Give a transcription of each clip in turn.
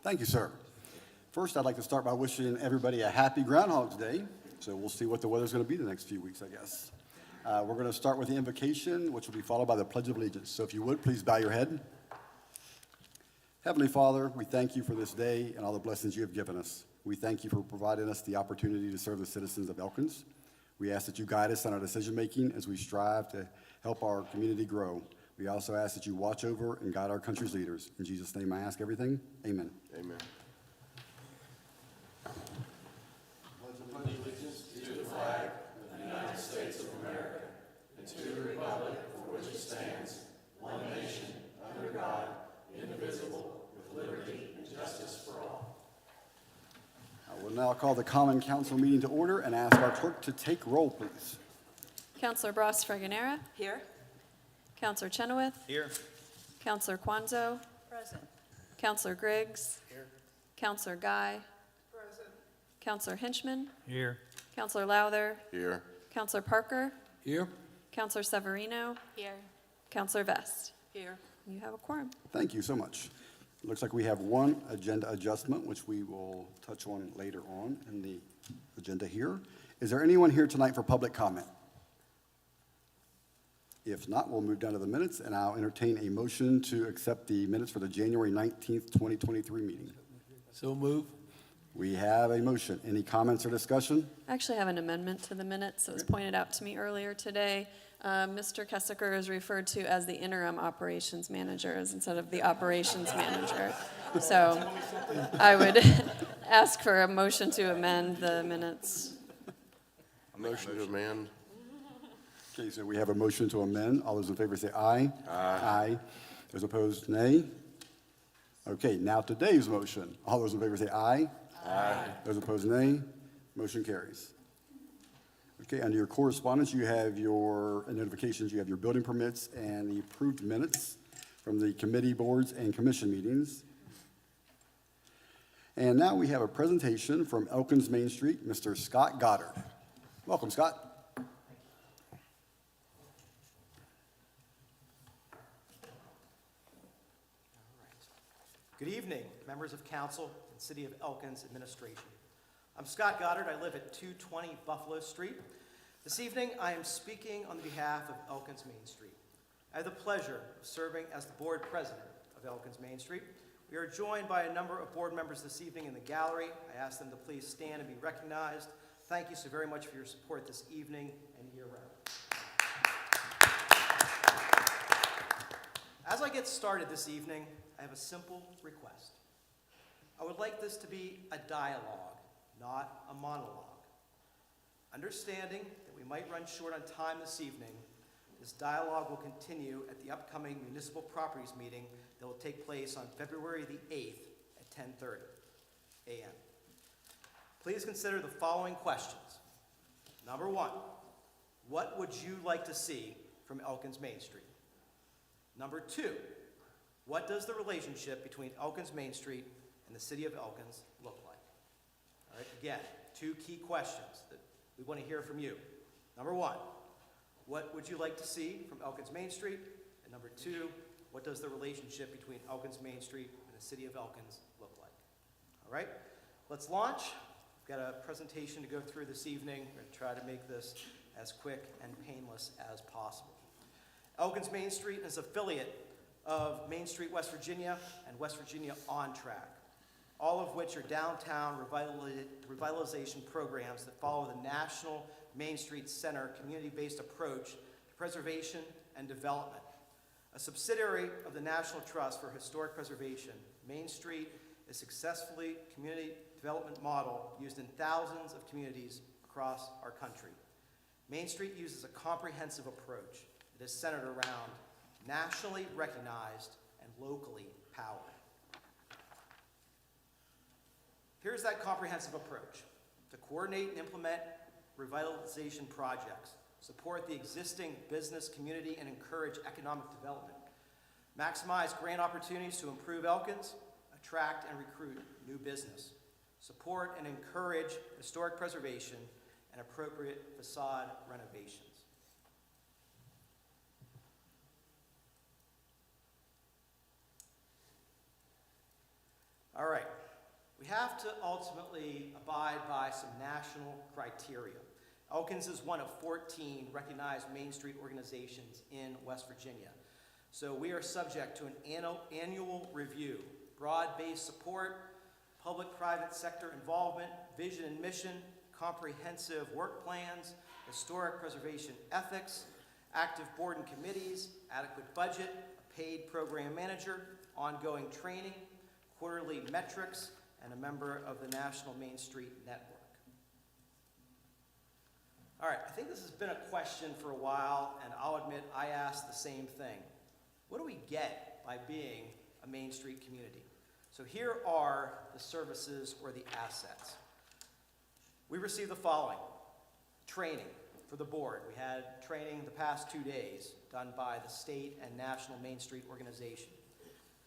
Thank you, sir. First, I'd like to start by wishing everybody a happy Groundhog's Day. So we'll see what the weather's going to be the next few weeks, I guess. We're going to start with the invocation, which will be followed by the Pledge of Allegiance. So if you would, please bow your head. Heavenly Father, we thank you for this day and all the blessings you have given us. We thank you for providing us the opportunity to serve the citizens of Elkins. We ask that you guide us in our decision-making as we strive to help our community grow. We also ask that you watch over and guide our country's leaders. In Jesus' name I ask everything. Amen. Amen. I will now call the Common Council meeting to order and ask our clerk to take roll, please. Councillor Bras Fraganera. Here. Councillor Chenoweth. Here. Councillor Kwanzo. Present. Councillor Griggs. Here. Councillor Guy. Present. Councillor Hinchman. Here. Councillor Lowther. Here. Councillor Parker. Here. Councillor Severino. Here. Councillor Vest. Here. You have a quorum. Thank you so much. It looks like we have one agenda adjustment, which we will touch on later on in the agenda here. Is there anyone here tonight for public comment? If not, we'll move down to the minutes, and I'll entertain a motion to accept the minutes for the January 19th, 2023 meeting. So move. We have a motion. Any comments or discussion? I actually have an amendment to the minutes that was pointed out to me earlier today. Mr. Kessiker is referred to as the interim operations manager instead of the operations manager. So I would ask for a motion to amend the minutes. A motion to amend. Okay, so we have a motion to amend. All those in favor say aye. Aye. Aye. Those opposed, nay. Okay, now today's motion. All those in favor say aye. Aye. Those opposed, nay. Motion carries. Okay, under your correspondence, you have your notifications, you have your building permits and the approved minutes from the committee, boards, and commission meetings. And now we have a presentation from Elkins Main Street, Mr. Scott Goddard. Welcome, Scott. Good evening, members of council and City of Elkins administration. I'm Scott Goddard. I live at 220 Buffalo Street. This evening, I am speaking on behalf of Elkins Main Street. I have the pleasure of serving as the board president of Elkins Main Street. We are joined by a number of board members this evening in the gallery. I ask them to please stand and be recognized. Thank you so very much for your support this evening and year-round. As I get started this evening, I have a simple request. I would like this to be a dialogue, not a monologue. Understanding that we might run short on time this evening, this dialogue will continue at the upcoming municipal properties meeting that will take place on February the 8th at 10:30 a.m. Please consider the following questions. Number one, what would you like to see from Elkins Main Street? Number two, what does the relationship between Elkins Main Street and the City of Elkins look like? All right, again, two key questions that we want to hear from you. Number one, what would you like to see from Elkins Main Street? And number two, what does the relationship between Elkins Main Street and the City of Elkins look like? All right, let's launch. We've got a presentation to go through this evening. We're going to try to make this as quick and painless as possible. Elkins Main Street is an affiliate of Main Street, West Virginia, and West Virginia On Track, all of which are downtown revitalization programs that follow the National Main Street Center community-based approach to preservation and development. A subsidiary of the National Trust for Historic Preservation, Main Street is a successfully community development model used in thousands of communities across our country. Main Street uses a comprehensive approach that is centered around nationally recognized and locally powered. Here's that comprehensive approach: to coordinate and implement revitalization projects, support the existing business community and encourage economic development, maximize grant opportunities to improve Elkins, attract and recruit new business, support and encourage historic preservation and appropriate facade renovations. All right, have to ultimately abide by some national criteria. Elkins is one of 14 recognized Main Street organizations in West Virginia. So we are subject to an annual review, broad-based support, public-private sector involvement, vision and mission, comprehensive work plans, historic preservation ethics, active board and committees, adequate budget, a paid program manager, ongoing training, quarterly metrics, and a member of the National Main Street Network. All right, I think this has been a question for a while, and I'll admit I asked the same thing. What do we get by being a Main Street community? So here are the services or the assets. We receive the following: training for the board. We had training the past 2 days done by the state and national Main Street organization.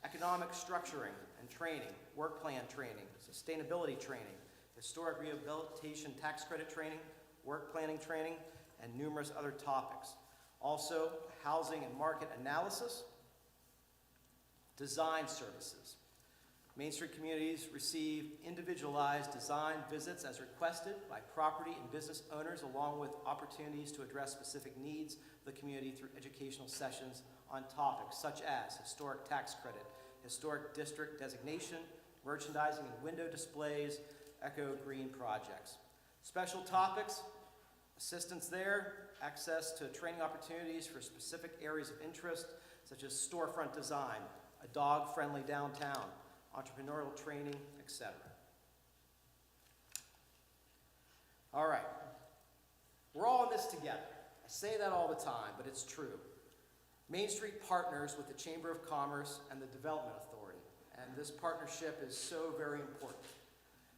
Economic structuring and training, work plan training, sustainability training, historic rehabilitation tax credit training, work planning training, and numerous other topics. Also, housing and market analysis, design services. Main Street communities receive individualized design visits as requested by property and business owners, along with opportunities to address specific needs of the community through educational sessions on topics such as historic tax credit, historic district designation, merchandising and window displays, eco-green projects. Special topics, assistance there, access to training opportunities for specific areas of interest, such as storefront design, a dog-friendly downtown, entrepreneurial training, etc. All right, we're all in this together. I say that all the time, but it's true. Main Street partners with the Chamber of Commerce and the Development Authority, and this partnership is so very important.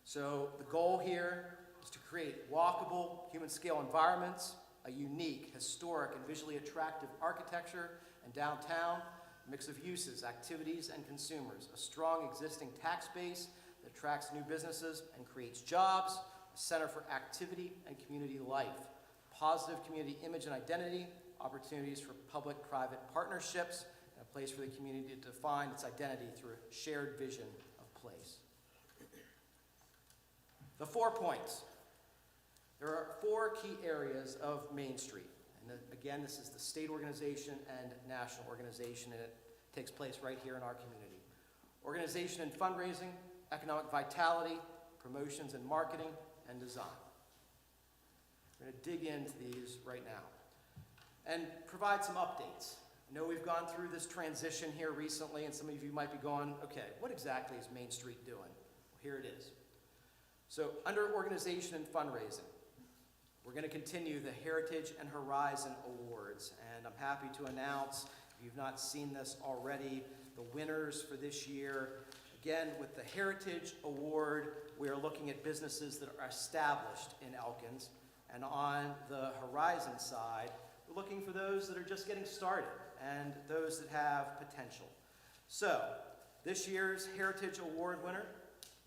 So the goal here is to create walkable, human-scale environments, a unique, historic, and visually attractive architecture and downtown, a mix of uses, activities, and consumers, a strong existing tax base that attracts new businesses and creates jobs, a center for activity and community life, positive community image and identity, opportunities for public-private partnerships, and a place for the community to define its identity through a shared vision of place. The 4 points. There are 4 key areas of Main Street. And again, this is the state organization and national organization, and it takes place right here in our community. Organization and fundraising, economic vitality, promotions and marketing, and design. We're going to dig into these right now and provide some updates. I know we've gone through this transition here recently, and some of you might be going, okay, what exactly is Main Street doing? Well, here it is. So under organization and fundraising, we're going to continue the Heritage and Horizon Awards, and I'm happy to announce, if you've not seen this already, the winners for this year. Again, with the Heritage Award, we are looking at businesses that are established in Elkins, and on the Horizon side, we're looking for those that are just getting started and those that have potential. So, this year's Heritage Award winner,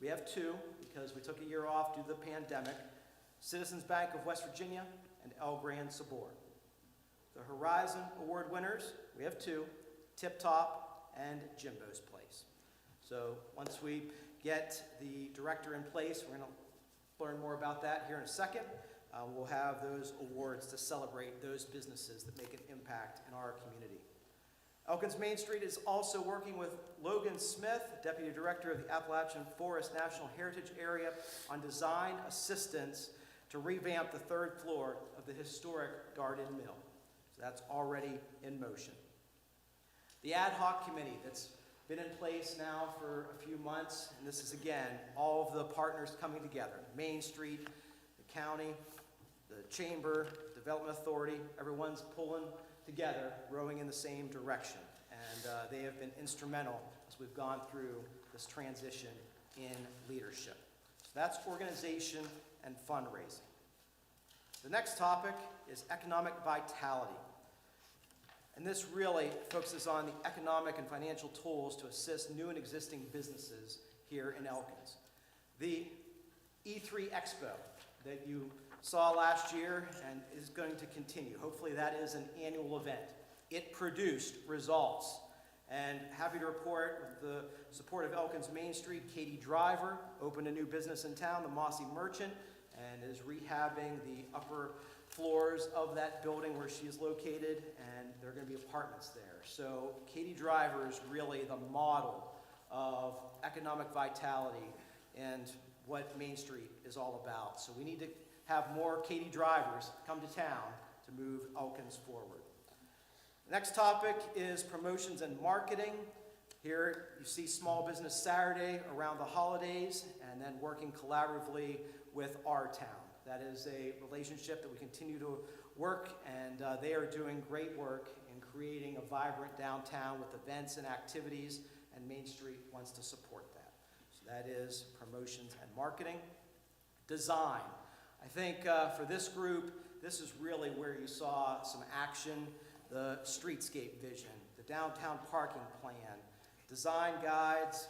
we have 2 because we took a year off due to the pandemic. Citizens Bank of West Virginia and El Gran Sabor. The Horizon Award winners, we have 2, Tip Top and Jimbo's Place. So once we get the director in place, we're going to learn more about that here in a second. We'll have those awards to celebrate those businesses that make an impact in our community. Elkins Main Street is also working with Logan Smith, Deputy Director of the Appalachian Forest National Heritage Area, on design assistance to revamp the 3rd floor of the historic Garden Mill. So that's already in motion. The ad hoc committee that's been in place now for a few months, and this is again, all of the partners coming together. Main Street, the county, the chamber, development authority, everyone's pulling together, rowing in the same direction. And they have been instrumental as we've gone through this transition in leadership. So that's organization and fundraising. The next topic is economic vitality. And this really focuses on the economic and financial tools to assist new and existing businesses here in Elkins. The E3 Expo that you saw last year and is going to continue. Hopefully that is an annual event. It produced results And happy to report, with the support of Elkins Main Street, Katie Driver opened a new business in town, the Mossy Merchant, and is rehabbing the upper floors of that building where she is located, and there are going to be apartments there. So Katie Driver is really the model of economic vitality and what Main Street is all about. So we need to have more Katie Drivers come to town to move Elkins forward. Next topic is promotions and marketing. Here you see Small Business Saturday around the holidays, and then working collaboratively with our town. That is a relationship that we continue to work, and they are doing great work in creating a vibrant downtown with events and activities, and Main Street wants to support that. So that is promotions and marketing. Design. I think for this group, this is really where you saw some action. The streetscape vision, the downtown parking plan, design guides,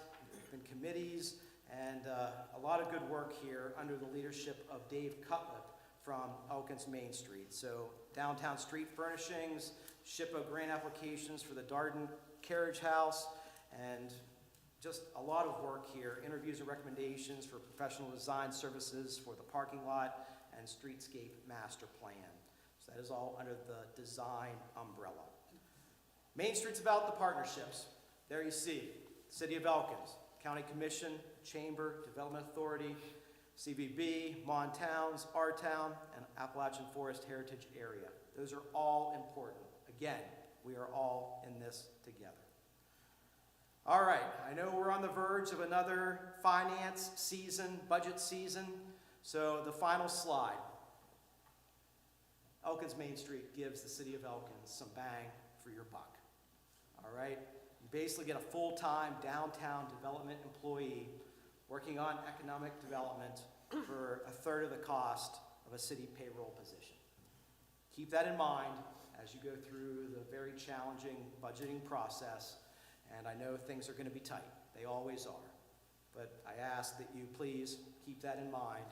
and committees, and a lot of good work here under the leadership of Dave Cutlip from Elkins Main Street. So downtown street furnishings, SHPO grant applications for the Darden Carriage House, and just a lot of work here. Interviews and recommendations for professional design services for the parking lot and streetscape master plan. That is all under the design umbrella. Main Street's about the partnerships. There you see, City of Elkins, County Commission, Chamber, Development Authority, CVB, Mon Towns, our town, and Appalachian Forest Heritage Area. Those are all important. Again, we are all in this together. All right, I know we're on the verge of another finance season, budget season, so the final slide. Elkins Main Street gives the City of Elkins some bang for your buck, all right? You basically get a full-time downtown development employee working on economic development for a third of the cost of a city payroll position. Keep that in mind as you go through the very challenging budgeting process, and I know things are going to be tight. They always are. But I ask that you please keep that in mind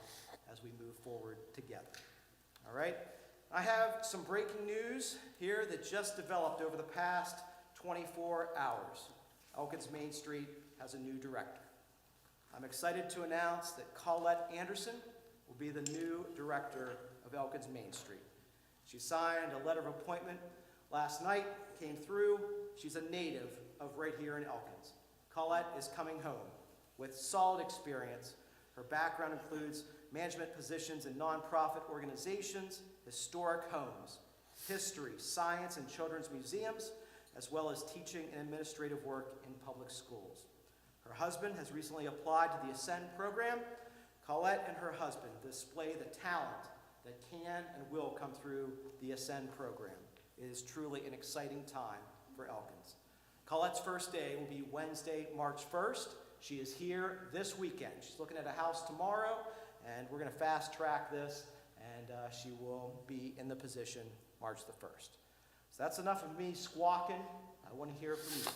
as we move forward together, all right? I have some breaking news here that just developed over the past 24 hours. Elkins Main Street has a new director. I'm excited to announce that Colette Anderson will be the new director of Elkins Main Street. She signed a letter of appointment last night, came through. She's a native of right here in Elkins. Colette is coming home with solid experience. Her background includes management positions in nonprofit organizations, historic homes, history, science, and children's museums, as well as teaching and administrative work in public schools. Her husband has recently applied to the Ascend program. Colette and her husband display the talent that can and will come through the Ascend program. It is truly an exciting time for Elkins. Colette's first day will be Wednesday, March 1st. She is here this weekend. She's looking at a house tomorrow, and we're going to fast track this, and she will be in the position March the 1st. So that's enough of me squawking. I want to hear from you.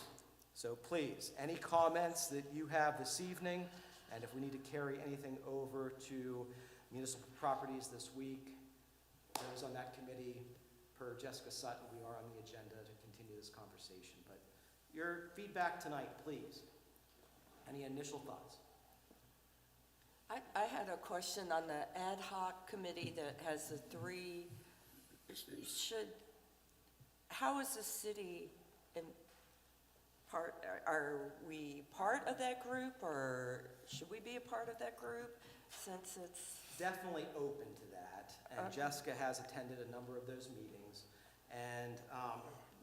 So please, any comments that you have this evening, and if we need to carry anything over to municipal properties this week, those on that committee, per Jessica Sutton, we are on the agenda to continue this conversation. But your feedback tonight, please. Any initial thoughts? I had a question on the ad hoc committee that has the three, how is the city in part, are we part of that group, or should we be a part of that group since it's? Definitely open to that, and Okay. Jessica has attended a number of those meetings. And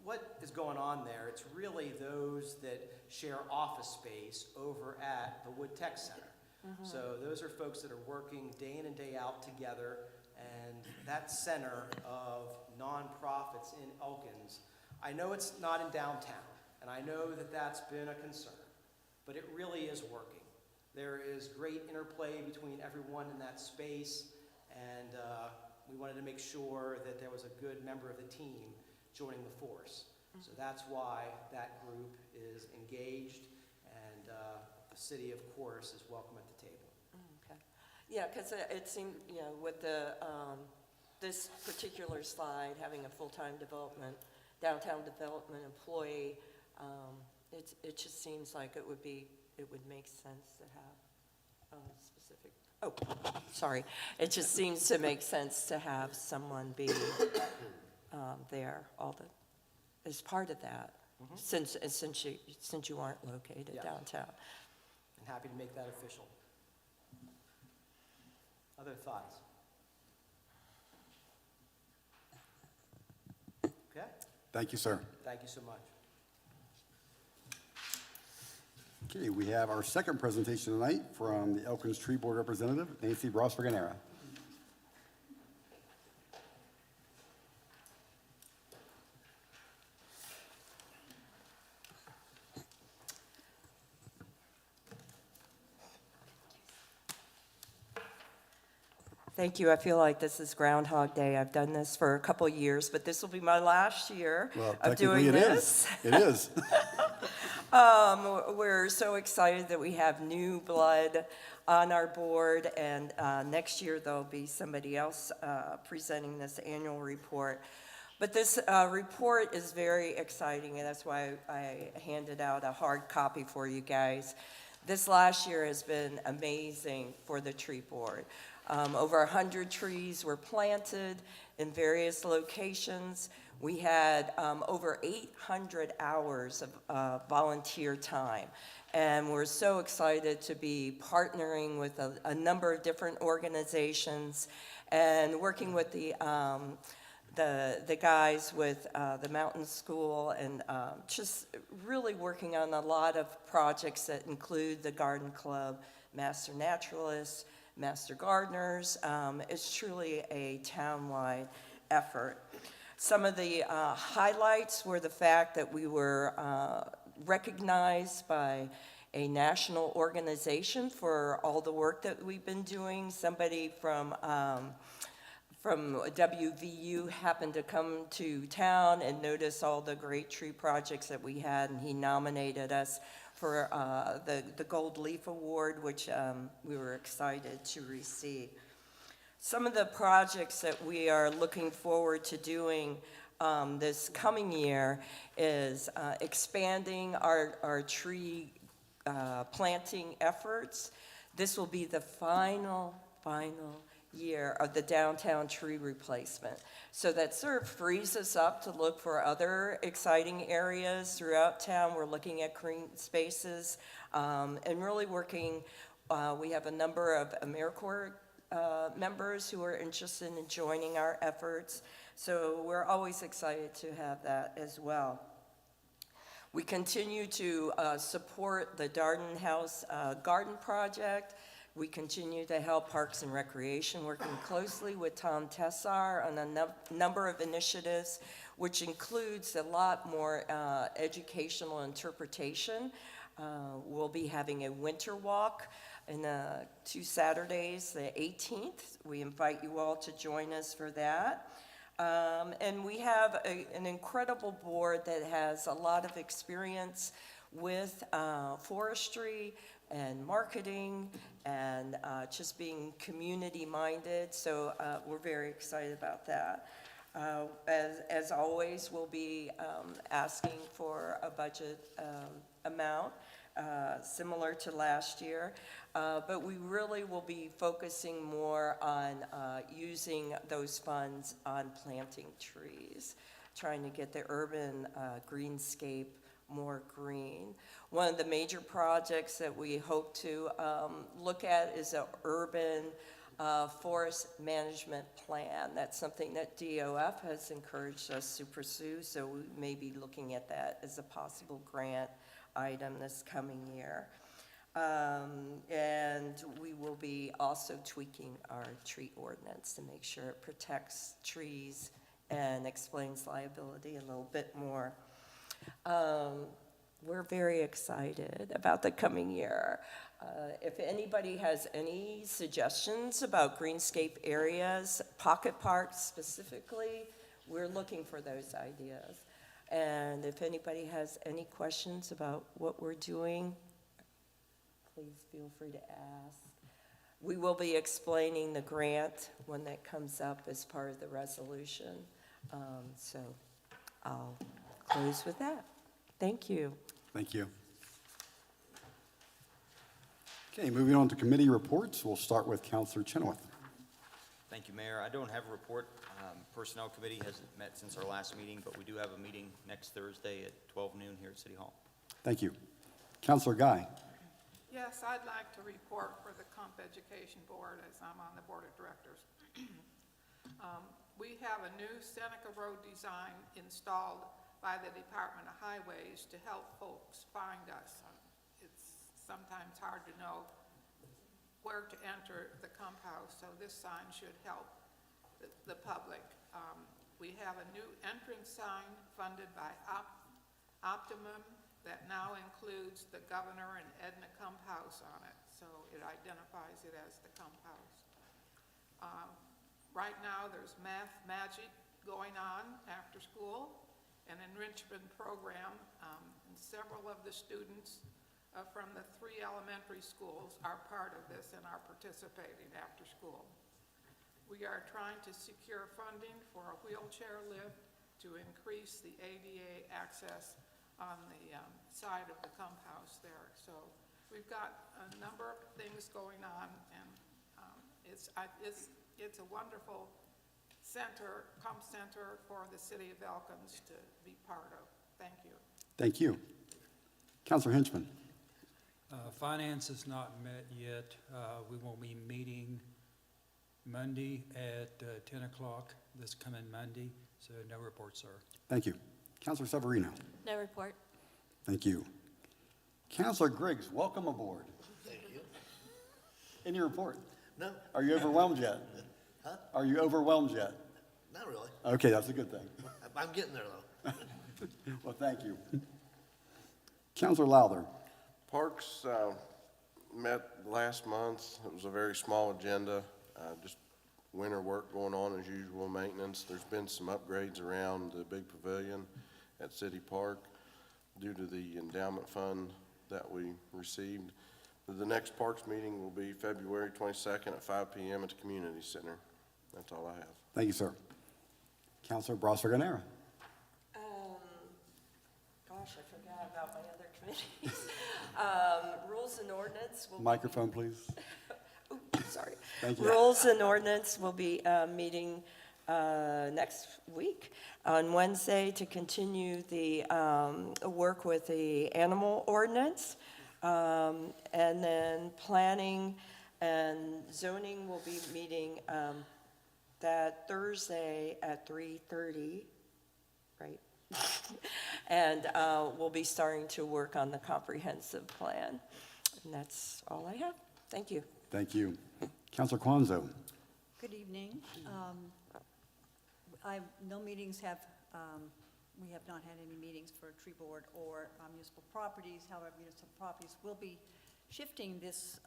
what is going on there, it's really those that share office space over at the Wood Tech Center. So those are folks that are working day in and day out together, and that center of nonprofits in Elkins, I know it's not in downtown, and I know that that's been a concern, but it really is working. There is great interplay between everyone in that space, and we wanted to make sure that there was a good member of the team joining the force. So that's why that group is engaged, and the city, of course, is welcome at the table. Okay. Yeah, because it seemed, you know, with the, this particular slide, having a full-time downtown development employee, It just seems like it would make sense to have a specific, sorry. It just seems to make sense to have someone be there as part of that, since you aren't located Yeah. downtown. And happy to make that official. Other thoughts? Okay, Thank you, sir. thank you so much. Okay, we have our second presentation tonight from the Elkins Tree Board representative, Nancy Brosberganera. Thank you. I feel like this is Groundhog Day. I've done this for a couple years, but this will be my last year Well, of technically doing it this. is. It is. We're so excited that we have new blood on our board, and next year there'll be somebody else presenting this annual report. But this report is very exciting, and that's why I handed out a hard copy for you guys. This last year has been amazing for the tree board. Over 100 trees were planted in various locations. We had over 800 hours of volunteer time. And we're so excited to be partnering with a number of different organizations and working with the guys with the Mountain School, and just really working on a lot of projects that include the Garden Club, Master Naturalists, Master Gardeners. It's truly a town-wide effort. Some of the highlights were the fact that we were recognized by a national organization for all the work that we've been doing. Somebody from WVU happened to come to town and notice all the great tree projects that we had, and he nominated us for the Gold Leaf Award, which we were excited to receive. Some of the projects that we are looking forward to doing this coming year is expanding our tree planting efforts. This will be the final year of the downtown tree replacement. So that sort of frees us up to look for other exciting areas throughout town. We're looking at green spaces and really working. We have a number of AmeriCorps members who are interested in joining our efforts. So we're always excited to have that as well. We continue to support the Darden House Garden Project. We continue to help Parks and Recreation, working closely with Tom Tessar on a number of initiatives, which includes a lot more educational interpretation. We'll be having a winter walk in 2 Saturdays, the 18th. We invite you all to join us for that. And we have an incredible board that has a lot of experience with forestry and marketing and just being community-minded. So we're very excited about that. As always, we'll be asking for a budget amount similar to last year. But we really will be focusing more on using those funds on planting trees, trying to get the urban greenscape more green. One of the major projects that we hope to look at is an urban forest management plan. That's something that DOF has encouraged us to pursue, so we may be looking at that as a possible grant item this coming year. And we will be also tweaking our tree ordinance to make sure it protects trees and explains liability a little bit more. We're very excited about the coming year. If anybody has any suggestions about greenscape areas, pocket parks specifically, we're looking for those ideas. And if anybody has any questions about what we're doing, please feel free to ask. We will be explaining the grant when that comes up as part of the resolution. So I'll close with that. Thank you. Thank you. Okay, moving on to committee reports. We'll start with Counselor Chenoweth. Thank you, Mayor. I don't have a report. Personnel Committee hasn't met since our last meeting, but we do have a meeting next Thursday at 12 noon here at City Hall. Thank you. Counselor Guy. Yes, I'd like to report for the Comp Education Board as I'm on the Board of Directors. We have a new Seneca Road design installed by the Department of Highways to help folks find us. It's sometimes hard to know where to enter the Comp House, so this sign should help the public. We have a new entrance sign funded by Optimum that now includes the governor and Edna Comp House on it, so it identifies it as the Comp House. Right now, there's math magic going on after school, an enrichment program, and several of the students from the 3 elementary schools are part of this and are participating after school. We are trying to secure funding for a wheelchair lift to increase the ADA access on the side of the Comp House there. So we've got a number of things going on, and it's a wonderful center, Comp Center for the city of Elkins to be part of. Thank you. Thank you. Counselor Henchman. Finance is not met yet. We will be meeting Monday at 10 o'clock, this coming Monday, so no report, sir. Thank you. Counselor Severino. No report. Thank you. Counselor Griggs, welcome aboard. Thank you. Any report? No, Are you overwhelmed yet? Huh? Are you overwhelmed yet? not really. Okay, that's a good thing. I'm getting there, though. Well, thank you. Counselor Lowther. Parks met last month. It was a very small agenda, just winter work going on as usual, maintenance. There's been some upgrades around the big pavilion at City Park due to the endowment fund that we received. The next Parks meeting will be February 22nd at 5 p.m. at the Community Center. That's all I have. Thank you, sir. Counselor Brasser-Ganera. Gosh, I forgot about my other committees. Rules and ordinance will be Microphone, please. sorry. Thank you. Rules and ordinance will be meeting next week on Wednesday to continue the work with the animal ordinance. And then planning and zoning will be meeting that Thursday at 3:30, right? And we'll be starting to work on the comprehensive plan. And that's all I have. Thank you. Thank you. Counselor Kwanzo. Good evening. No meetings have, we have not had any meetings for tree board or municipal properties. However, municipal properties will be shifting this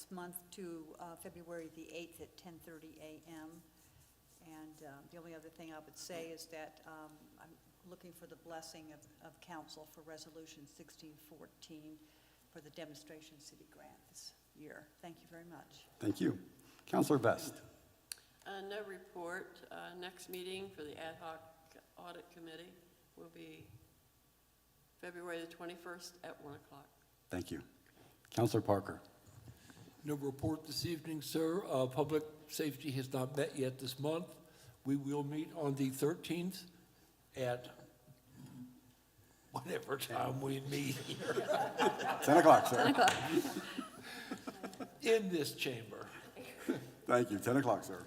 month to February the 8th at 10:30 a.m. And the only other thing I would say is that I'm looking for the blessing of council for Resolution 1614 for the demonstration city grant this year. Thank you very much. Thank you. Counselor Vest. No report. Next meeting for the Ad hoc Audit Committee will be February the 21st at 1 o'clock. Thank you. Counselor Parker. No report this evening, sir. Public safety has not met yet this month. We will meet on the 13th at whatever time we meet here 10 o'clock, sir. 10 o'clock. in this chamber. Thank you. 10 o'clock, sir.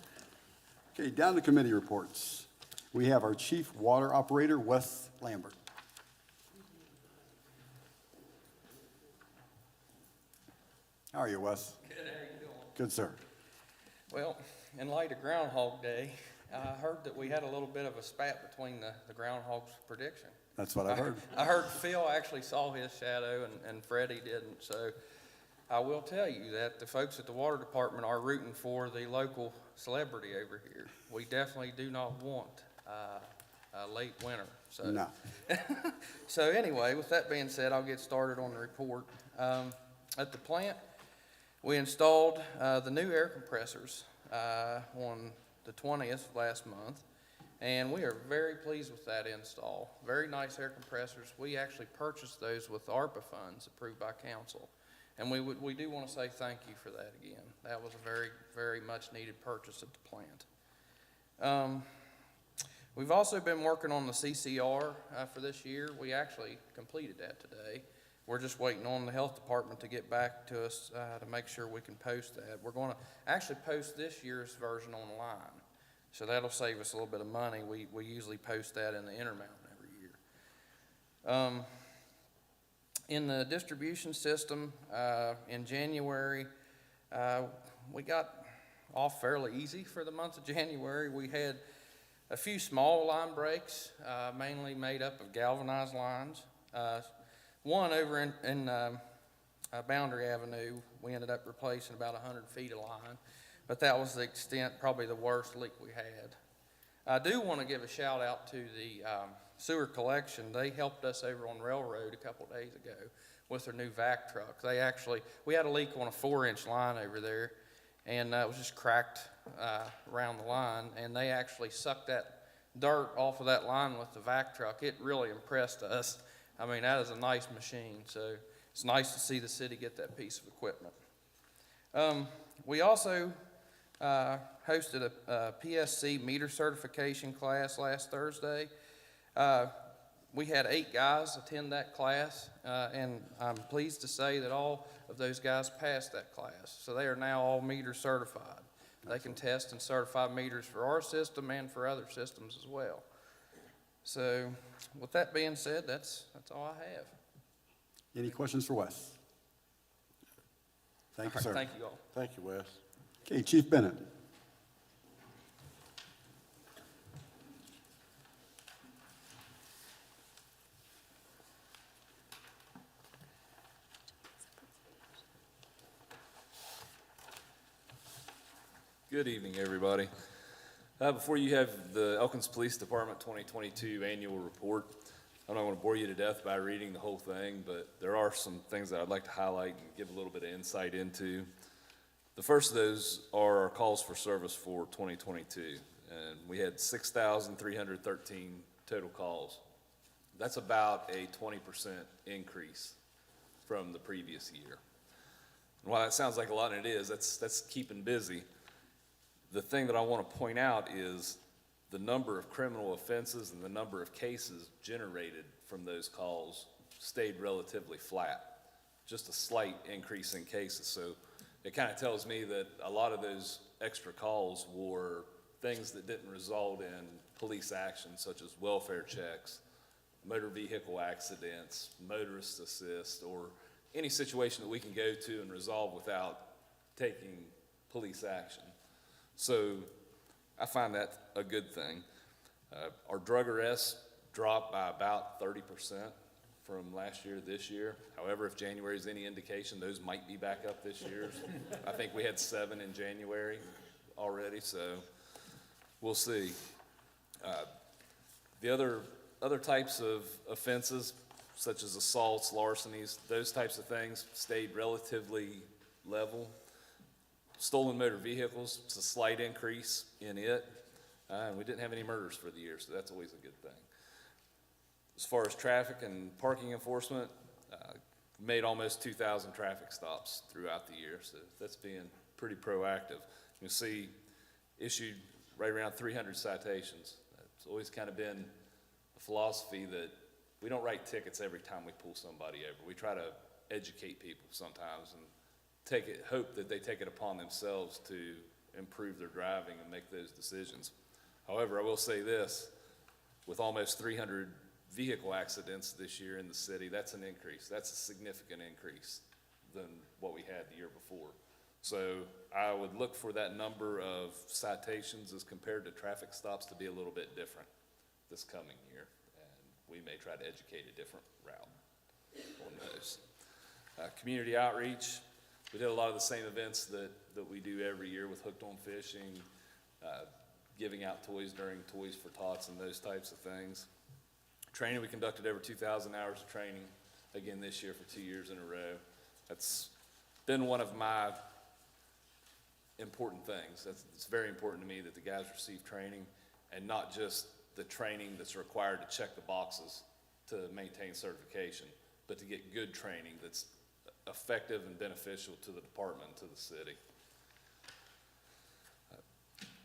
Okay, down to committee reports. We have our Chief Water Operator, Wes Lambert. How are you, Wes? Good, how are you doing? Good, sir. Well, in light of Groundhog Day, I heard that we had a little bit of a spat between the groundhog's prediction. That's what I heard. I heard Phil actually saw his shadow and Freddie didn't, so I will tell you that the folks at the water department are rooting for the local celebrity over here. We definitely do not want a late winter, so. No. So anyway, with that being said, I'll get started on the report. At the plant, we installed the new air compressors on the 20th of last month. And we are very pleased with that install. Very nice air compressors. We actually purchased those with ARPA funds approved by council. And we do want to say thank you for that again. That was a very, very much needed purchase at the plant. We've also been working on the CCR for this year. We actually completed that today. We're just waiting on the health department to get back to us to make sure we can post that. We're going to actually post this year's version online. So that'll save us a little bit of money. We usually post that in the Intermountain every year. In the distribution system, in January, we got off fairly easy for the month of January. We had a few small line breaks, mainly made up of galvanized lines. One over in Boundary Avenue, we ended up replacing about 100 feet of line, but that was the extent, probably the worst leak we had. I do want to give a shout out to the sewer collection. They helped us over on Railroad a couple days ago with their new vac truck. We had a leak on a 4-inch line over there, and it was just cracked around the line, and they actually sucked that dirt off of that line with the vac truck. It really impressed us. I mean, that is a nice machine, so it's nice to see the city get that piece of equipment. We also hosted a PSC meter certification class last Thursday. We had 8 guys attend that class, and I'm pleased to say that all of those guys passed that class. So they are now all meter certified. They can test and certify meters for our system and for other systems as well. So with that being said, that's all I have. Any questions for Wes? Thank you, sir. Thank you all. Thank you, Wes. Okay, Chief Bennett. Good evening, everybody. Before you have the Elkins Police Department 2022 annual report. I'm not going to bore you to death by reading the whole thing, but there are some things that I'd like to highlight and give a little bit of insight into. The first of those are our calls for service for 2022, and we had 6,313 total calls. That's about a 20% increase from the previous year. And while that sounds like a lot, and it is, that's keeping busy. The thing that I want to point out is the number of criminal offenses and the number of cases generated from those calls stayed relatively flat. Just a slight increase in cases. So it kind of tells me that a lot of those extra calls were things that didn't result in police action, such as welfare checks, motor vehicle accidents, motorist assist, or any situation that we can go to and resolve without taking police action. So I find that a good thing. Our drug arrests dropped by about 30% from last year to this year. However, if January is any indication, those might be back up this year. I think we had 7 in January already, so we'll see. The other types of offenses, such as assaults, larcenies, those types of things stayed relatively level. Stolen motor vehicles, it's a slight increase in it. And we didn't have any murders for the year, so that's always a good thing. As far as traffic and parking enforcement, made almost 2,000 traffic stops throughout the year, so that's being pretty proactive. You'll see issued right around 300 citations. It's always kind of been a philosophy that we don't write tickets every time we pull somebody over. We try to educate people sometimes and hope that they take it upon themselves to improve their driving and make those decisions. However, I will say this, with almost 300 vehicle accidents this year in the city, that's an increase. That's a significant increase than what we had the year before. So I would look for that number of citations as compared to traffic stops to be a little bit different this coming year. And we may try to educate a different route on those. Community outreach. We did a lot of the same events that we do every year with Hooked on Fishing, giving out toys during Toys for Tots and those types of things. Training, we conducted over 2,000 hours of training, again this year for 2 years in a row. That's been one of my important things. It's very important to me that the guys receive training, and not just the training that's required to check the boxes to maintain certification, but to get good training that's effective and beneficial to the department and to the city.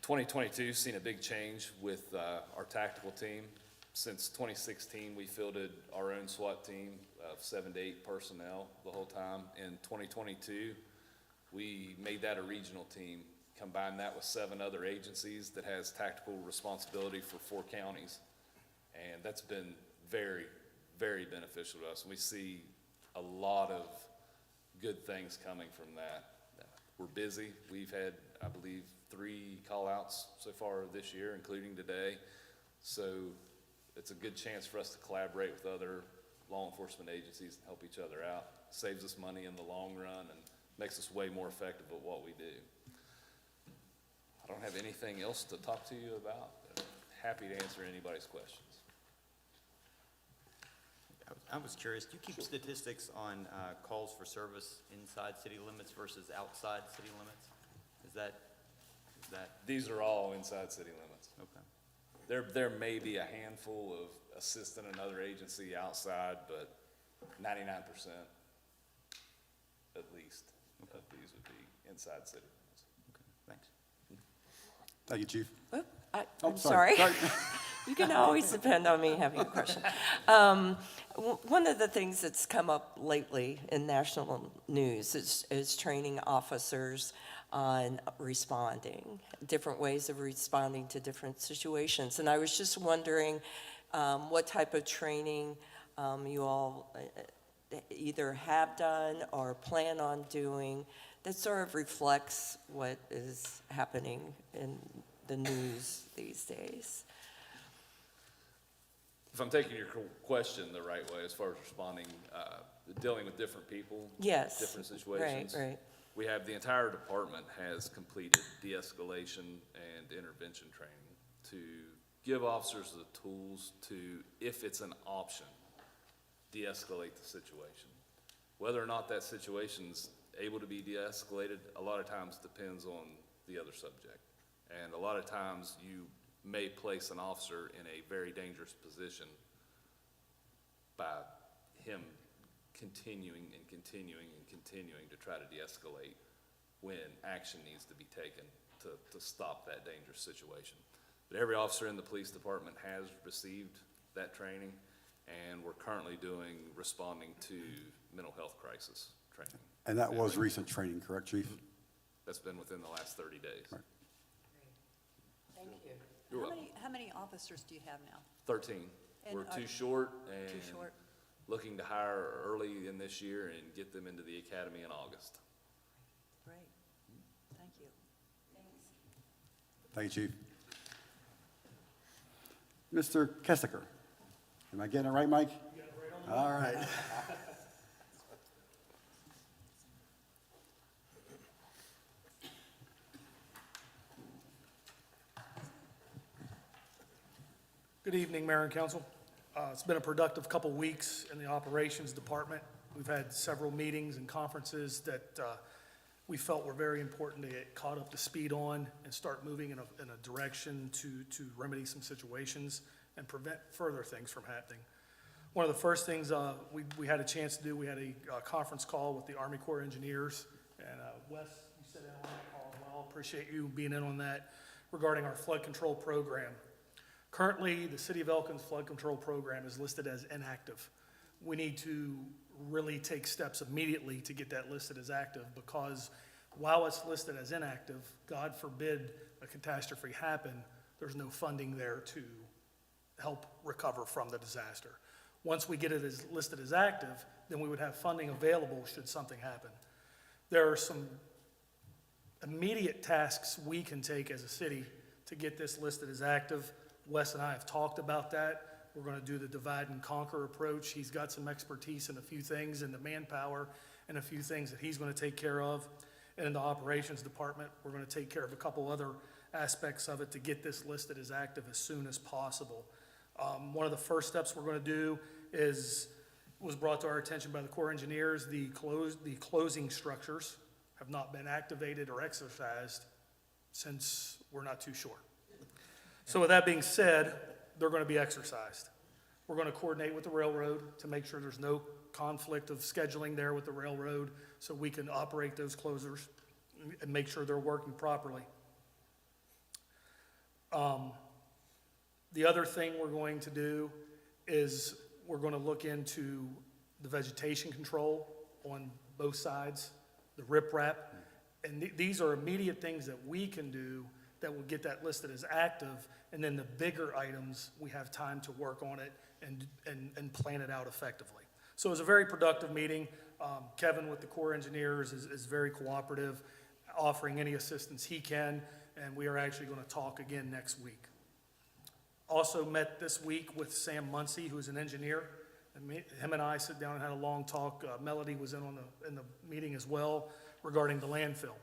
2022 's seen a big change with our tactical team. Since 2016, we fielded our own SWAT team of 7 to 8 personnel the whole time. In 2022, we made that a regional team, combined that with 7 other agencies that has tactical responsibility for 4 counties. And that's been very, very beneficial to us. And we see a lot of good things coming from that. We're busy. We've had, I believe, 3 call-outs so far this year, including today. So it's a good chance for us to collaborate with other law enforcement agencies and help each other out. Saves us money in the long run and makes us way more effective at what we do. I don't have anything else to talk to you about, but happy to answer anybody's questions. I was curious, do you keep statistics on calls for service inside city limits versus outside city limits? Is that, These are all inside city limits. okay. There may be a handful of assisting another agency outside, but 99% at least of these would be inside city limits. Okay, thanks. Thank you, Chief. Oop, Oh, I'm sorry. sorry. You can always depend on me having a question. One of the things that's come up lately in national news is training officers on responding, different ways of responding to different situations. And I was just wondering what type of training you all either have done or plan on doing that sort of reflects what is happening in the news these days. If I'm taking your question the right way, as far as responding, dealing with different people, Yes. different situations. Right. We have, the entire department has completed de-escalation and intervention training to give officers the tools to, if it's an option, de-escalate the situation. Whether or not that situation's able to be de-escalated, a lot of times depends on the other subject. And a lot of times you may place an officer in a very dangerous position by him continuing and continuing and continuing to try to de-escalate when action needs to be taken to stop that dangerous situation. But every officer in the police department has received that training, and we're currently doing responding to mental health crisis training. And that was recent training, correct, Chief? That's been within the last 30 days. Right. Thank you. You're welcome. How many officers do you have now? 13. And We're are- too short Too and short? looking to hire early in this year and get them into the academy in August. Great. Thank you. Thank you, Chief. Mr. Kessiker. Am I getting it right, Mike? You got it right on. All right. Good evening, Mayor and Council. It's been a productive couple weeks in the Operations Department. We've had several meetings and conferences that we felt were very important to get caught up to speed on and start moving in a direction to remedy some situations and prevent further things from happening. One of the first things we had a chance to do, we had a conference call with the Army Corps of Engineers, and Wes, you sat in on that call as well. Appreciate you being in on that regarding our flood control program. Currently, the City of Elkins flood control program is listed as inactive. We need to really take steps immediately to get that listed as active, because while it's listed as inactive, God forbid a catastrophe happen, there's no funding there to help recover from the disaster. Once we get it as listed as active, then we would have funding available should something happen. There are some immediate tasks we can take as a city to get this listed as active. Wes and I have talked about that. We're going to do the divide and conquer approach. He's got some expertise in a few things in the manpower and a few things that he's going to take care of. And in the operations department, we're going to take care of a couple other aspects of it to get this listed as active as soon as possible. One of the first steps we're going to do was brought to our attention by the Corps engineers. The closing structures have not been activated or exercised since we're not too sure. So with that being said, they're going to be exercised. We're going to coordinate with the railroad to make sure there's no conflict of scheduling there with the railroad, so we can operate those closers and make sure they're working properly. The other thing we're going to do is we're going to look into the vegetation control on both sides, the riprap. And these are immediate things that we can do that will get that listed as active. And then the bigger items, we have time to work on it and plan it out effectively. So it was a very productive meeting. Kevin with the Corps Engineers is very cooperative, offering any assistance he can. And we are actually going to talk again next week. Also met this week with Sam Muncy, who's an engineer. And him and I sit down and had a long talk. Melody was in the meeting as well regarding the landfill.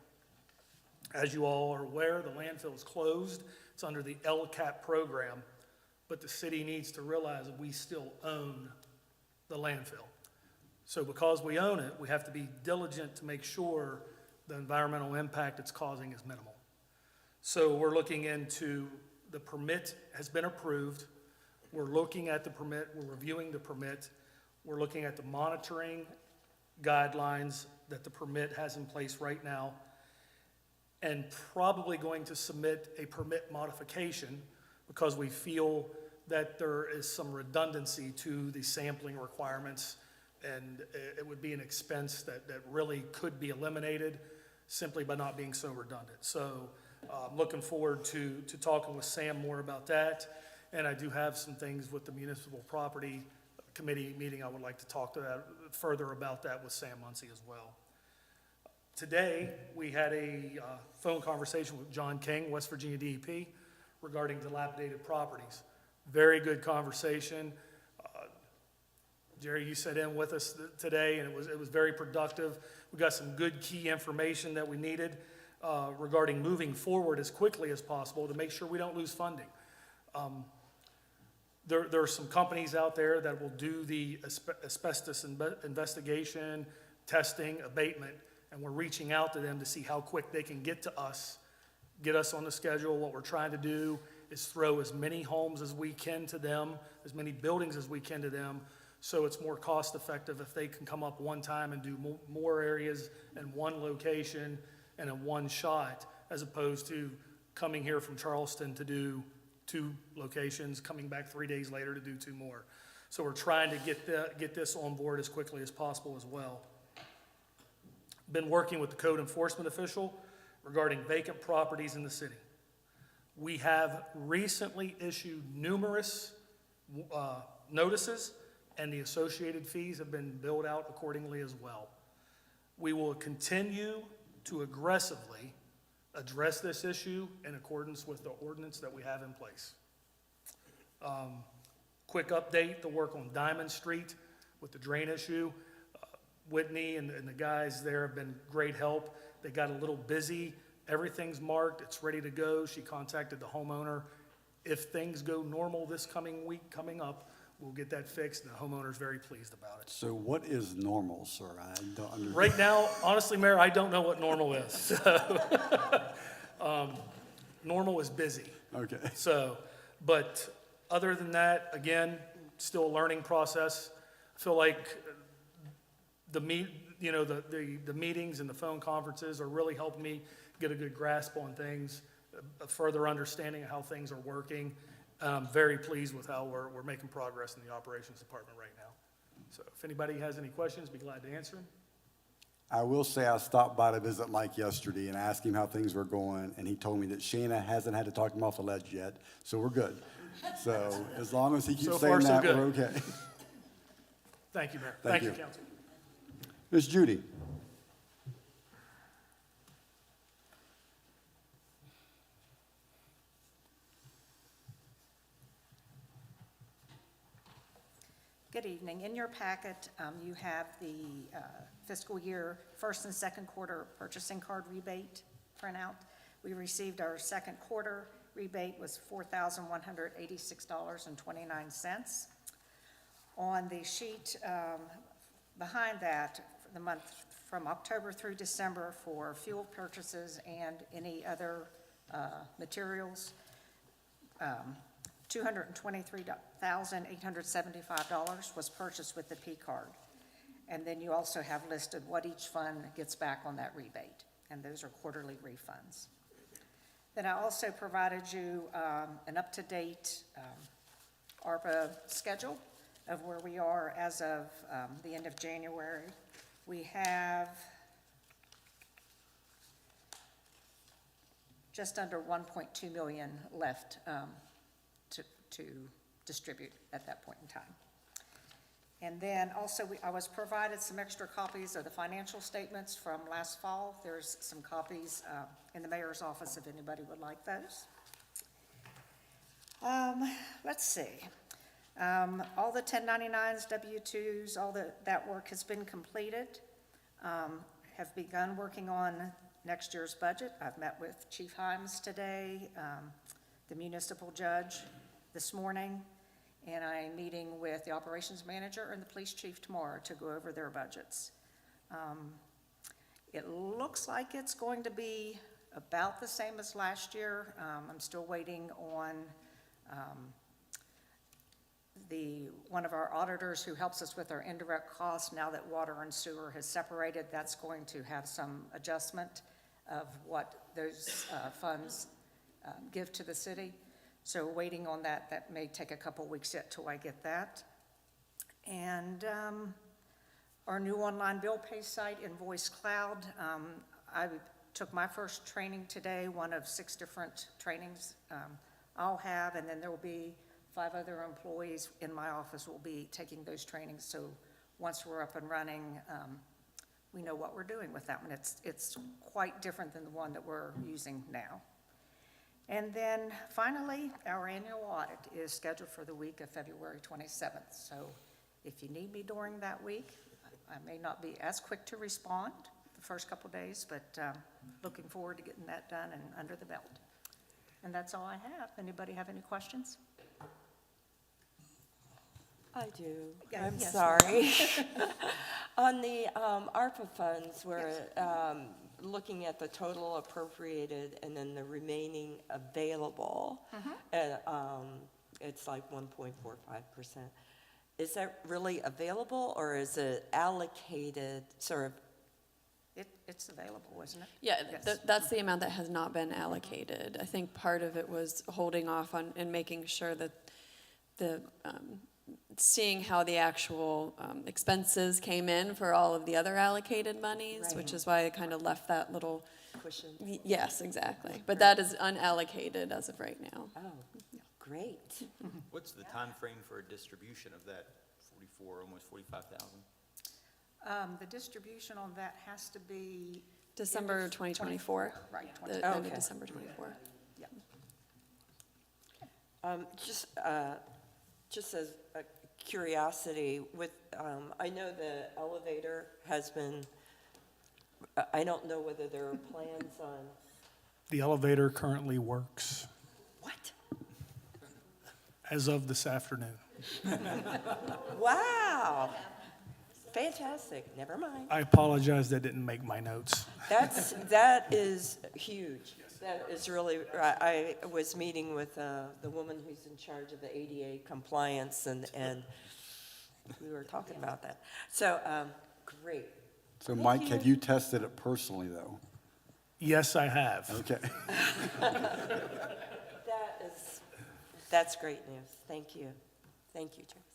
As you all are aware, the landfill is closed. It's under the LCAP program, but the city needs to realize that we still own the landfill. So because we own it, we have to be diligent to make sure the environmental impact it's causing is minimal. So we're looking into, the permit has been approved. We're looking at the permit, we're reviewing the permit. We're looking at the monitoring guidelines that the permit has in place right now, and probably going to submit a permit modification because we feel that there is some redundancy to the sampling requirements, and it would be an expense that really could be eliminated simply by not being so redundant. So I'm looking forward to talking with Sam more about that. And I do have some things with the Municipal Property Committee meeting. I would like to talk to that further about that with Sam Muncy as well. Today, we had a phone conversation with John King, West Virginia DEP, regarding dilapidated properties. Very good conversation. Jerry, you sat in with us today, and it was very productive. We got some good key information that we needed regarding moving forward as quickly as possible to make sure we don't lose funding. There are some companies out there that will do the asbestos investigation, testing, abatement, and we're reaching out to them to see how quick they can get to us, get us on the schedule. What we're trying to do is throw as many homes as we can to them, as many buildings as we can to them, so it's more cost effective if they can come up one time and do more areas in one location and in one shot, as opposed to coming here from Charleston to do 2 locations, coming back 3 days later to do 2 more. So we're trying to get this on board as quickly as possible as well. Been working with the code enforcement official regarding vacant properties in the city. We have recently issued numerous notices, and the associated fees have been billed out accordingly as well. We will continue to aggressively address this issue in accordance with the ordinance that we have in place. Quick update, the work on Diamond Street with the drain issue. Whitney and the guys there have been great help. They got a little busy. Everything's marked. It's ready to go. She contacted the homeowner. If things go normal this coming week coming up, we'll get that fixed, and the homeowner's very pleased about it. So what is normal, sir? I don't understand. Right now, honestly, Mayor, I don't know what normal is. So, normal is busy. Okay. So, but other than that, again, still a learning process. I feel like the meetings and the phone conferences are really helping me get a good grasp on things, a further understanding of how things are working. I'm very pleased with how we're making progress in the operations department right now. So if anybody has any questions, be glad to answer them. I will say I stopped by to visit Mike yesterday and asked him how things were going, and he told me that Shana hasn't had to talk him off the ledge yet, so we're good. So as long as he keeps So saying far, so that, good. we're okay. Thank you, Mayor. Thank Thank you, you. Council. Ms. Judy? Good evening. In your packet, you have the fiscal year first and second quarter purchasing card rebate printout. We received our second quarter rebate was $4,186.29. On the sheet behind that, the month from October through December for fuel purchases and any other materials, $223,875 was purchased with the P card. And then you also have listed what each fund gets back on that rebate, and those are quarterly refunds. Then I also provided you an up-to-date ARPA schedule of where we are as of the end of January. We have just under 1.2 million left to distribute at that point in time. And then also, I was provided some extra copies of the financial statements from last fall. There's some copies in the mayor's office if anybody would like those. Let's see. All the 1099s, W-2s, all that work has been completed. Have begun working on next year's budget. I've met with Chief Himes today, the municipal judge this morning, and I'm meeting with the operations manager and the police chief tomorrow to go over their budgets. It looks like it's going to be about the same as last year. I'm still waiting on one of our auditors who helps us with our indirect costs. Now that water and sewer has separated, that's going to have some adjustment of what those funds give to the city. So waiting on that. That may take a couple weeks yet till I get that. And our new online bill pay site, Invoice Cloud, I took my first training today, one of 6 different trainings I'll have, and then there will be 5 other employees in my office will be taking those trainings. So once we're up and running, we know what we're doing with that one. It's quite different than the one that we're using now. And then finally, our annual audit is scheduled for the week of February 27th. So if you need me during that week, I may not be as quick to respond the first couple days, but looking forward to getting that done and under the belt. And that's all I have. Anybody have any questions? I do. Yeah, I'm yes. sorry. On the ARPA funds, we're looking at the total appropriated and then the remaining available. And it's like 1.45%. Is that really available, or is it allocated sort of? It's available, isn't it? Yeah, Yes. that's the amount that has not been allocated. I think part of it was holding off on and making sure that the seeing how the actual expenses came in for all of the other allocated monies, Right. which is why I kind of left that little. Cushion. Yes, exactly. But that is unallocated as of right now. Oh, great. What's the time frame for a distribution of that 44, almost 45,000? The distribution on that has to be December end of 2024. Right, The end of Okay. December 24. yeah. Just as a curiosity, with, I know the elevator has been, I don't know whether there are plans on, The elevator currently works what? as of this afternoon. Wow. Fantastic, never mind. I apologize that didn't make my notes. That is huge. That is really, I was meeting with the woman who's in charge of the ADA compliance, and we were talking about that. So, great. So Mike, have you tested it personally, though? Yes, I have. Okay. That's great news. Thank you. Thank you, Tracy.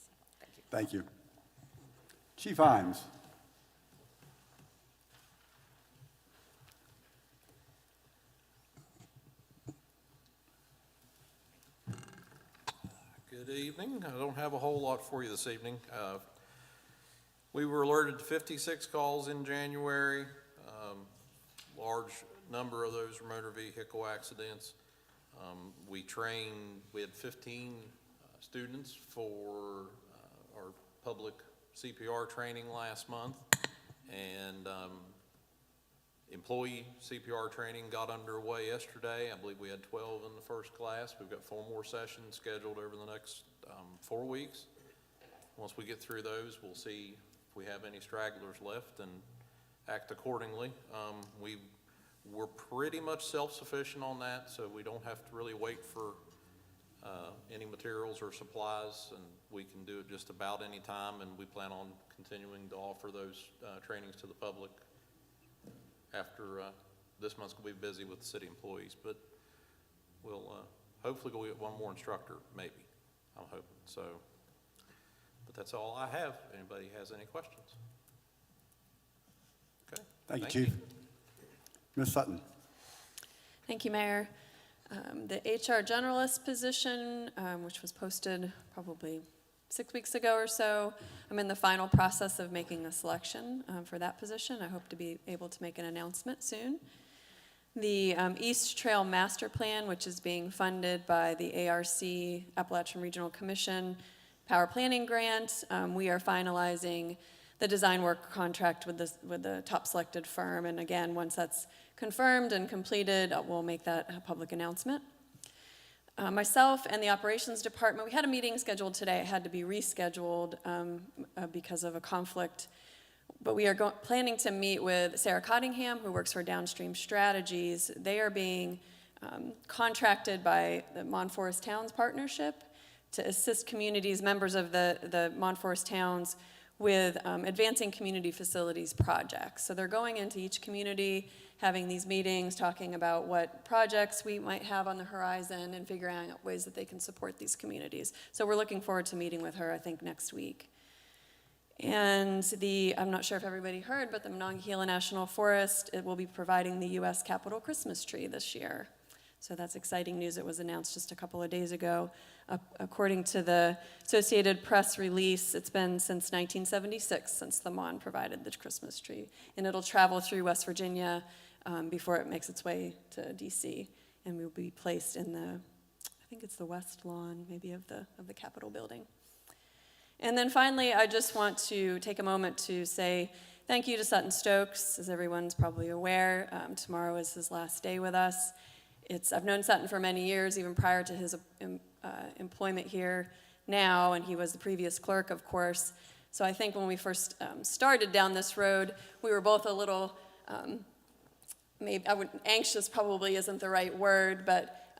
Thank you. Chief Himes. Good evening. I don't have a whole lot for you this evening. We were alerted to 56 calls in January. Large number of those were motor vehicle accidents. We had 15 students for our public CPR training last month, and employee CPR training got underway yesterday. I believe we had 12 in the first class. We've got 4 more sessions scheduled over the next 4 weeks. Once we get through those, we'll see if we have any stragglers left and act accordingly. We're pretty much self-sufficient on that, so we don't have to really wait for any materials or supplies, and we can do it just about any time, and we plan on continuing to offer those trainings to the public after this month's going to be busy with the city employees, but we'll hopefully go get one more instructor, maybe, I'm hoping. So, but that's all I have. Anybody has any questions? Okay. Thank you, Chief. Ms. Sutton. Thank you, Mayor. The HR generalist position, which was posted probably 6 weeks ago or so, I'm in the final process of making a selection for that position. I hope to be able to make an announcement soon. The East Trail Master Plan, which is being funded by the ARC, Appalachian Regional Commission, Power Planning Grant, we are finalizing the design work contract with the top selected firm. And again, once that's confirmed and completed, we'll make that a public announcement. Myself and the operations department, we had a meeting scheduled today. It had to be rescheduled because of a conflict. But we are planning to meet with Sarah Cottingham, who works for Downstream Strategies. They are being contracted by the Mon Forest Towns Partnership to assist communities, members of the Mon Forest Towns, with advancing community facilities projects. So they're going into each community, having these meetings, talking about what projects we might have on the horizon and figuring out ways that they can support these communities. So we're looking forward to meeting with her, I think, next week. And I'm not sure if everybody heard, but the Monongahela National Forest, it will be providing the U.S. Capitol Christmas tree this year. So that's exciting news. It was announced just a couple of days ago. According to the Associated Press release, it's been since 1976 since the Mon provided the Christmas tree. And it'll travel through West Virginia before it makes its way to D.C. and will be placed in I think it's the west lawn, maybe, of the Capitol building. And then finally, I just want to take a moment to say thank you to Sutton Stokes. As everyone's probably aware, tomorrow is his last day with us. I've known Sutton for many years, even prior to his employment here now, and he was the previous clerk, of course. So I think when we first started down this road, we were both a little, anxious probably isn't the right word, but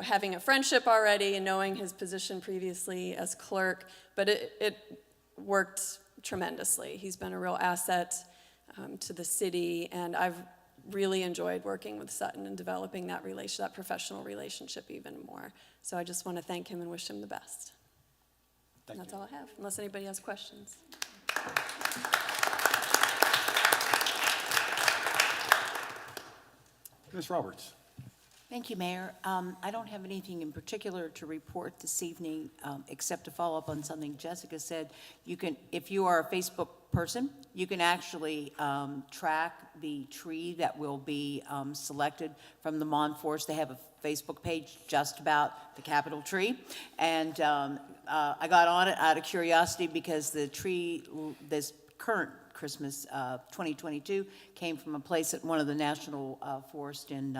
having a friendship already and knowing his position previously as clerk, but it worked tremendously. He's been a real asset to the city, and I've really enjoyed working with Sutton and developing that professional relationship even more. So I just want to thank him and wish him the best. And that's all I have, unless anybody has questions. Ms. Roberts. Thank you, Mayor. I don't have anything in particular to report this evening, except to follow up on something Jessica said. You can, if you are a Facebook person, you can actually track the tree that will be selected from the Mon Forest. They have a Facebook page just about the Capitol tree. And I got on it out of curiosity because the tree, this current Christmas 2022, came from a place at one of the national forests in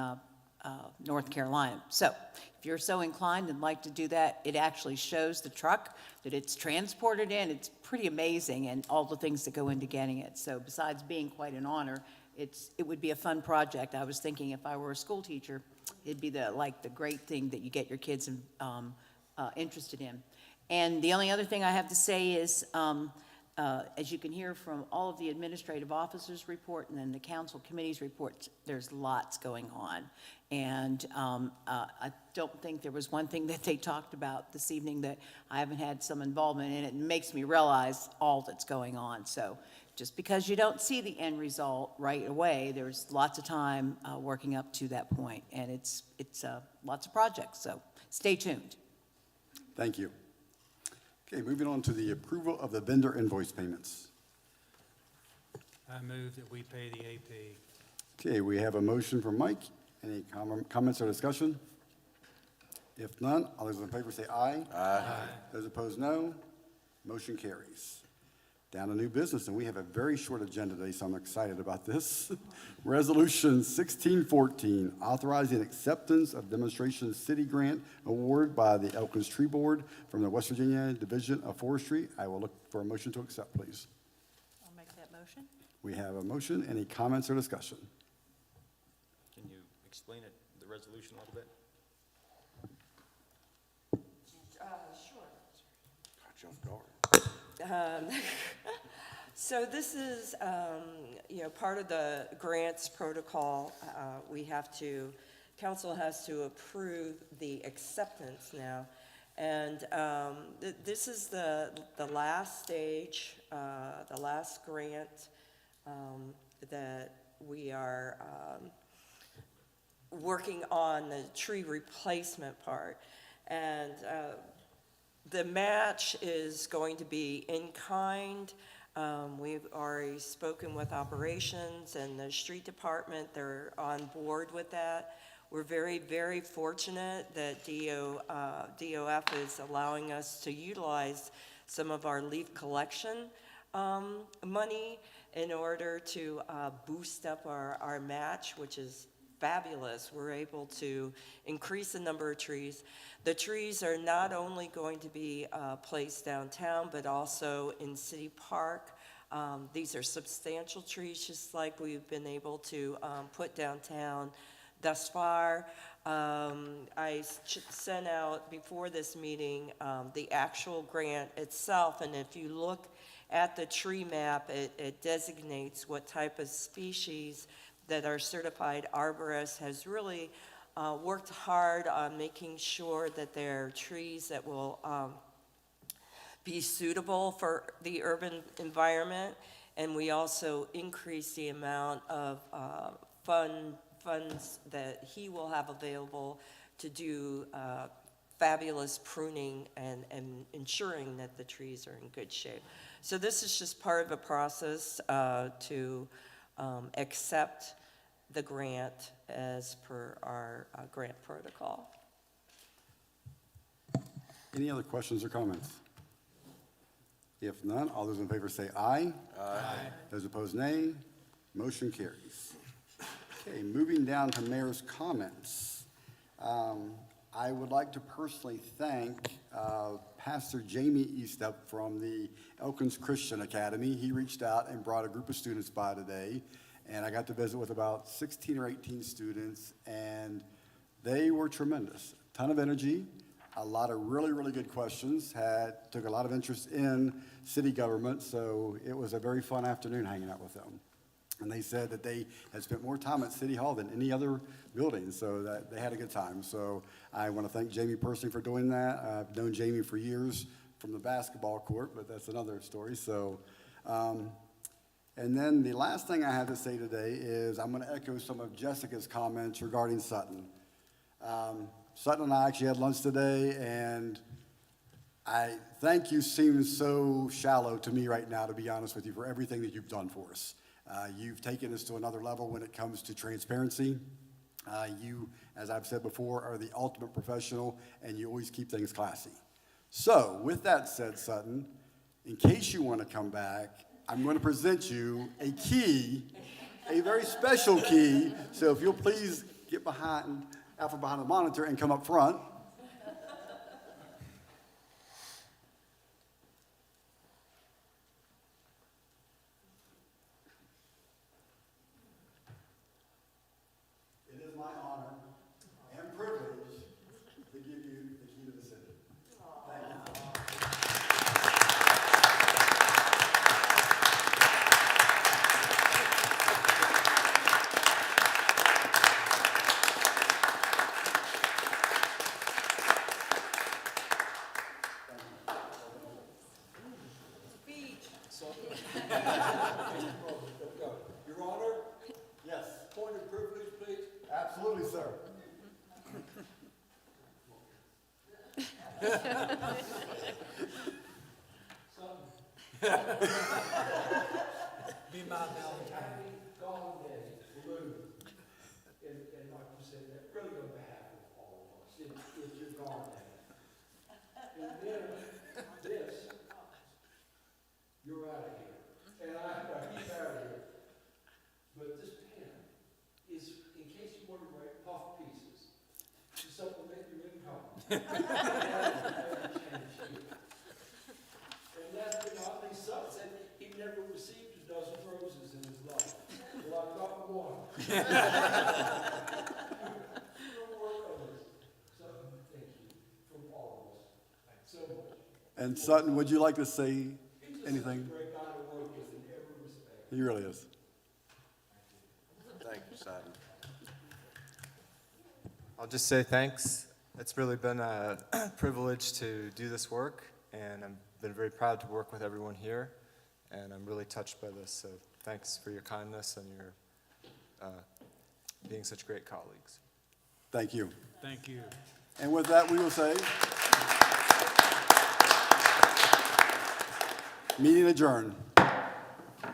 North Carolina. So if you're so inclined and like to do that, it actually shows the truck that it's transported in. It's pretty amazing, and all the things that go into getting it. So besides being quite an honor, it would be a fun project. I was thinking if I were a school teacher, it'd be the great thing that you get your kids interested in. And the only other thing I have to say is, as you can hear from all of the administrative officers' report and then the council committee's reports, there's lots going on. And I don't think there was one thing that they talked about this evening that I haven't had some involvement in. It makes me realize all that's going on. So just because you don't see the end result right away, there's lots of time working up to that point. And it's lots of projects, so stay tuned. Thank you. Okay, moving on to the approval of the vendor invoice payments. I move that we pay the AP. Okay, we have a motion from Mike. Any comments or discussion? If none, all those in favor say aye. Aye. Those opposed, no. Motion carries. Down to new business, and we have a very short agenda today, so I'm excited about this. Resolution 1614, authorizing acceptance of demonstration city grant award by the Elkins Tree Board from the West Virginia Division of Forestry. I will look for a motion to accept, please. I'll make that motion. We have a motion. Any comments or discussion? Can you explain the resolution a little bit? you off guard. So this is, part of the grants protocol. Council has to approve the acceptance now. And this is the last stage, the last grant that we are working on, the tree replacement part. And the match is going to be in kind. We've already spoken with operations and the street department. They're on board with that. We're very, very fortunate that DOF is allowing us to utilize some of our leaf collection money in order to boost up our match, which is fabulous. We're able to increase the number of trees. The trees are not only going to be placed downtown, but also in City Park. These are substantial trees, just like we've been able to put downtown thus far. I sent out before this meeting the actual grant itself, and if you look at the tree map, it designates what type of species that our certified arborist has really worked hard on making sure that they're trees that will be suitable for the urban environment. And we also increase the amount of funds that he will have available to do fabulous pruning and ensuring that the trees are in good shape. So this is just part of a process to accept the grant as per our grant protocol. Any other questions or comments? If none, all those in favor say aye. Aye. Those opposed, nay. Motion carries. Okay, moving down to mayor's comments. I would like to personally thank Pastor Jamie Eastup from the Elkins Christian Academy. He reached out and brought a group of students by today, and I got to visit with about 16 or 18 students, and they were tremendous. A ton of energy, a lot of really, really good questions, took a lot of interest in city government, so it was a very fun afternoon hanging out with them. And they said that they had spent more time at City Hall than any other building, so that they had a good time. So I want to thank Jamie personally for doing that. I've known Jamie for years from the basketball court, but that's another story. So, and then the last thing I have to say today is I'm going to echo some of Jessica's comments regarding Sutton. Sutton and I actually had lunch today, and I thank you seems so shallow to me right now, to be honest with you, for everything that you've done for us. You've taken us to another level when it comes to transparency. You, as I've said before, are the ultimate professional, and you always keep things classy. So, with that said, Sutton, in case you want to come back, I'm going to present you a key, a very special key. So if you'll please get out from behind the monitor and come up front. It is my honor and privilege to give you the key to the city. Thank you. Your Honor, Yes, point of privilege, please. absolutely, sir. Be my Valentine. Gone day, blue. And like you said, that really on behalf of all of us, it's your gone day. And then this, you're out of here. And he's out of here. But this pen is, in case you want to write puff pieces, to supplement your income. And last but not least, son said he never received a dozen roses in his life. Well, I got one. No more roses. So, thank you from all of us so much. And Sutton, would you like to say anything? Great guy to work with in every respect. He really is. Thank you, Sutton. I'll just say thanks. It's really been a privilege to do this work, and I've been very proud to work with everyone here, and I'm really touched by this. So thanks for your kindness and your being such great colleagues. Thank you. Thank you. And with that, we will say, meeting adjourned.